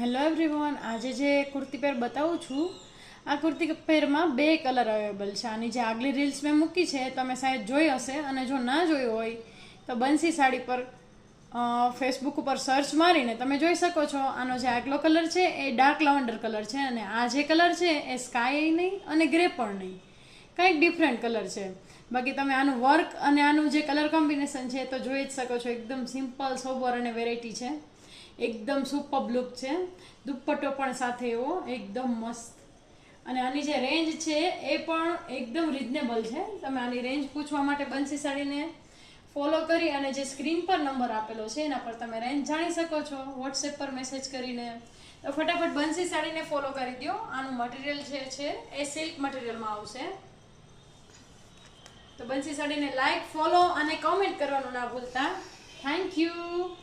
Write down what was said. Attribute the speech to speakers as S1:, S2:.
S1: Hello everyone, આજે જે કુર્તી પેર બતાવું છું આ કુર્તી પેરમાં બે કલર અવેલેબલ છે. આની જે આગલી રીલ્સ મેં મૂકી છે તમે શાયદ જોઈ હશે, અને જો ના જોયું હોય તો બંસી સાડી પર ફેસબુક ઉપર સર્ચ મારીને તમે જોઈ શકો છો. આનો જે આગલો કલર છે એ ડાર્ક લવન્ડર કલર છે, અને આ જે કલર છે એ સ્કાય નહીં અને ગ્રે પણ નહીં, કંઈક ડિફરન્ટ કલર છે. બાકી તમે આનું વર્ક અને આનું જે કલર કોમ્બિનેશન છે તો જોઈ જ શકો છો. એકદમ સિમ્પલ, સોબર અને વેરાયટી છે. એકદમ સુપર લુક છે. દુપટ્ટો પણ સાથે એવો એકદમ મસ્ત. અને આની જે રેન્જ છે એ પણ એકદમ રિઝનેબલ છે. તમે આની રેન્જ પૂછવા માટે બંસી સાડીને ફોલો કરી અને જે સ્ક્રીન પર નંબર આપેલો છે એના પર તમે રેન્જ જાણી શકો છો વોટ્સએપ પર મેસેજ કરીને. તો ફટાફટ બંસી સાડીને ફોલો કરી દો. આનું મટીરિયલ જે છે એ સિલ્ક મટીરિયલમાં આવશે. તો બંસી સાડીને લાઈક, ફોલો અને કોમેન્ટ કરવાનું ના ભૂલતા. Thank you.